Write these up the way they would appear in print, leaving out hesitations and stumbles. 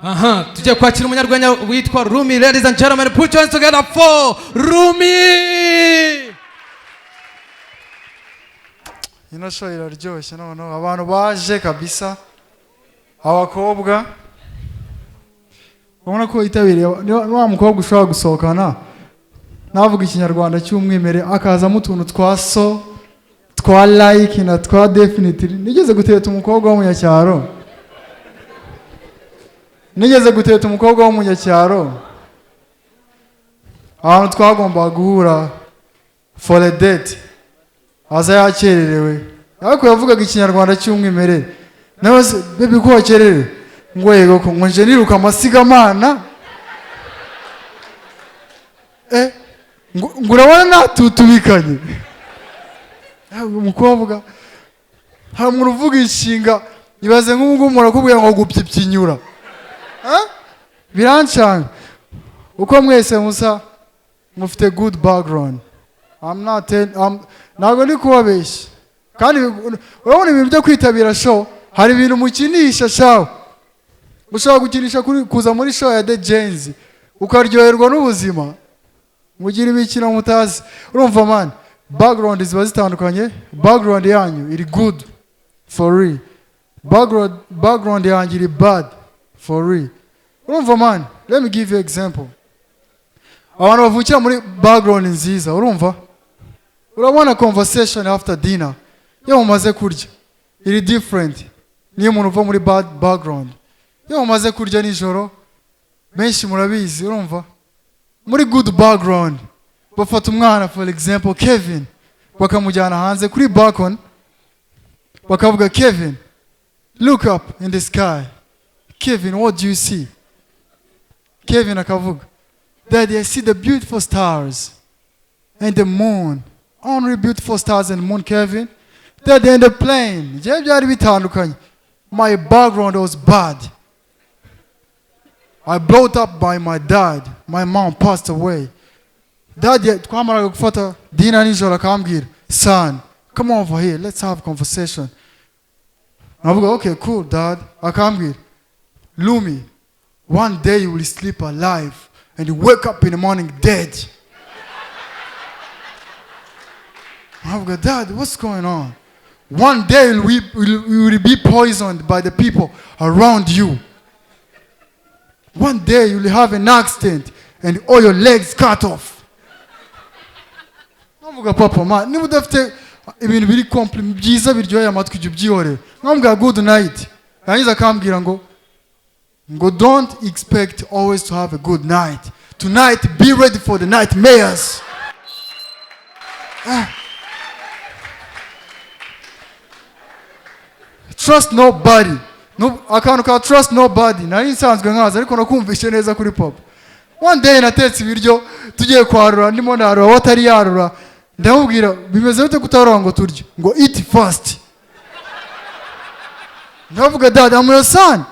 aha tujye kwakira umunyarwenya witwa Rumi. Ladies and gentlemen, put your hands together for Rumi. Ino show iraryoshye noneho abantu baje kabisa, abakobwa ubona ko yitabiriye. Wa mukobwa ushobora gusohokana navuga ikinyarwanda cy'umwimere akazamo utuntu twa so twa like na twa definitely. Nigeze guteta umukobwa w'umunyacyaro, ahantu twagombaga guhura for a date, aza yakererewe ariko yavugaga ikinyarwanda cy'umwimerere. Nawe baby ko wakererewe, ngo yego ko nje niruka amasigamana ngo urabona natutubikanye. Umukobwa hamwe uruvuga inshinga ibaze nk'ubwo murakubwira ngo gupyipyinyura, birancanga uko mwese musa mufite good background. Ntabwo ndi kubabeshya kandi urabona ibintu byo kwitabira show, hari ibintu mukinisha shawo. Ushobora gukinisha kuza muri show ya The Gens ukaryoherwa n'ubuzima, mugira imikino mutazi. Urumva man, background ziba zitandukanye. Background yanyu iri good for real, background yanyu iri bad for real. Urumva man, let me give you example. Abantu bavukira muri background nziza, urabona conversation after dinner iyo mumaze kurya iri different niyo umuntu uva muri bad background. Iyo mumaze kurya nijoro benshi murabizi, muri good background bafata umwana for example Kevin bakamujyana hanze kuri balcony bakavuga Kevin, look up in the sky. Kevin, what do you see? Kevin akavuga, Daddy, I see the beautiful stars and the moon. Only beautiful stars and the moon, Kevin. Daddy, and the plane. My background was bad. I brought up by my dad. My mom passed away. Daddy, son, come over here. Let's have a conversation. I go, okay, cool, Dad. I come here. Rumi, one day you will sleep alive and you wake up in the morning dead. I go, Dad, what's going on? One day you will be poisoned by the people around you. One day you will have an accident and all your legs cut off. I go, Papa, man, you would have to ibintu biri compliment byiza biryoye amatwi ijye byihore. Nkambwa good night. Yangiza kambwira ngo don't expect always to have a good night. Tonight be ready for the nightmares. Trust nobody. No, akantu ka trust nobody. Nari nsanzwe nkaza ariko nakumvishe neza kuri papa. One day natetse ibiryo tugiye kwarura ndimo narura watari yarura. Ndamubwira bimeze bite kutarura ngo turye ngo eat fast. Ndavuga Dad, I'm your son.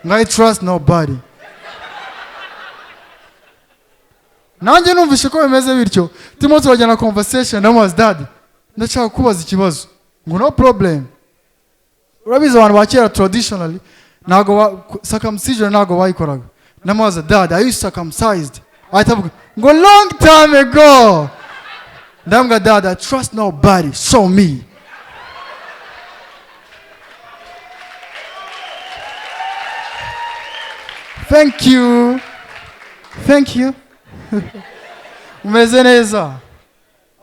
I trust nobody. Nanjye numvishe ko bimeze bityo. Timo turajyana conversation ndamubaza Dad, ndashaka kubaza ikibazo. Ngo no problem. Urabizi abantu bakera traditionally nago circumcision nago bayikoraga. Ndamubaza Dad, are you circumcised? Ahitavuga ngo long time ago. Ndamubwira Dad, I trust nobody. Show me. Thank you. Thank you. Umeze neza.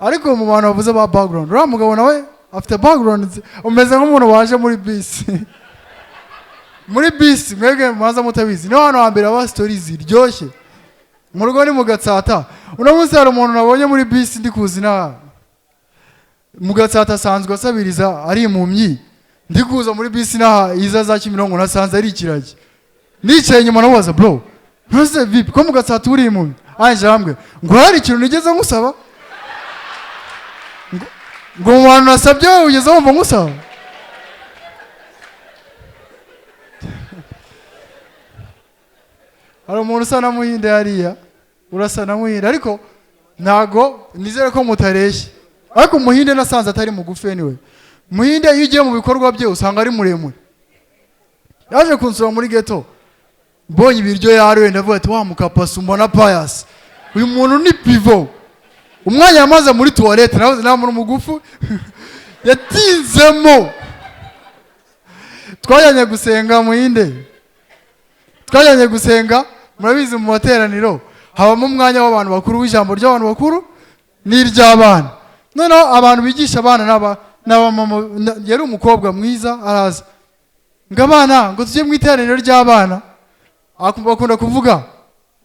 Ariko mu bantu bavuze ba background. Ura mugabo nawe after background umeze nk'umuntu waje muri bus. Muri bus mwege mwaza mutabizi. No hano hambere aba stories ziryoshye. Mu rugo ni mu Gatsata. Uno munsi hari umuntu nabonye muri bus ndi kuzina. Mu Gatsata sanzwe asabiriza ari impumyi. Ndi kuza muri bus na iza za Kimirongo nasanze ari ikiragi. Nicaye nyuma nabaza bro, ntose vipi ko mu Gatsata uri impumyi? Anje hamwe ngo hari ikintu nigeze ngusaba ngo umuntu nasabye ugeze wumva ngusaba. Hari umuntu usa na Muhinde hariya, urasa na Muhinde ariko ntago nizere ko mutareshya. Ariko Muhinde nasanze atari mugufi anyway. Muhinde iyo ugiye mu bikorwa bye usanga ari muremure. Yaje kunsura muri ghetto mbonye ibiryo yaruye ndavuga ati wa mukapasi mbona payasi uyu muntu ni pivo. Umwanya yamaze muri toilette navuze nta muntu mugufu yatinzemo. Twajyanye gusenga Muhinde, twajyanye gusenga. Murabizi mu materaniro habamo umwanya w'abantu bakuru w'ijambo ry'abantu bakuru n'iry'abana. Noneho abantu bigisha abana n'abamama, yari umukobwa mwiza araza ngo abana ngo tujye mu iteraniro ry'abana. Bakunda kuvuga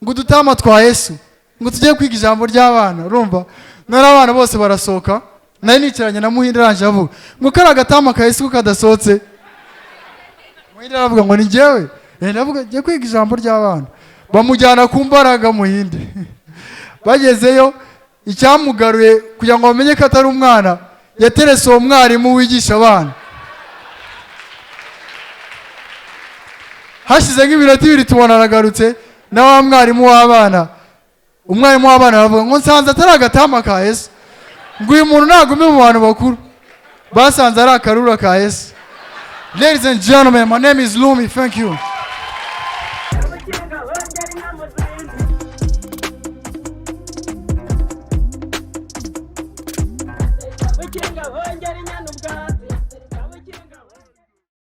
ngo dutama twa Yesu ngo tujye kwiga ijambo ry'abana. Urumva none abana bose barasohoka, nari nicaranye na Muhinde aranje avuga ngo kari agatama ka Yesu kadasohotse. Muhinde aravuga ngo ni njyewe. Ndavuga ngiye kwiga ijambo ry'abana. Bamujyana ku mbaraga Muhinde. Bagezeyo icyamugaruye kugira ngo bamenye ko atari umwana, yaterese uwo mwarimu wigisha abana. Hashize nk'iminota 2 tubona aragarutse na wa mwarimu w'abana. Umwarimu w'abana aravuga ngo nsanze atari agatama ka Yesu, ngo uyu muntu nagume mu bantu bakuru. Basanze ari akarura ka Yesu. Ladies and gentlemen, my name is Rumi. Thank you.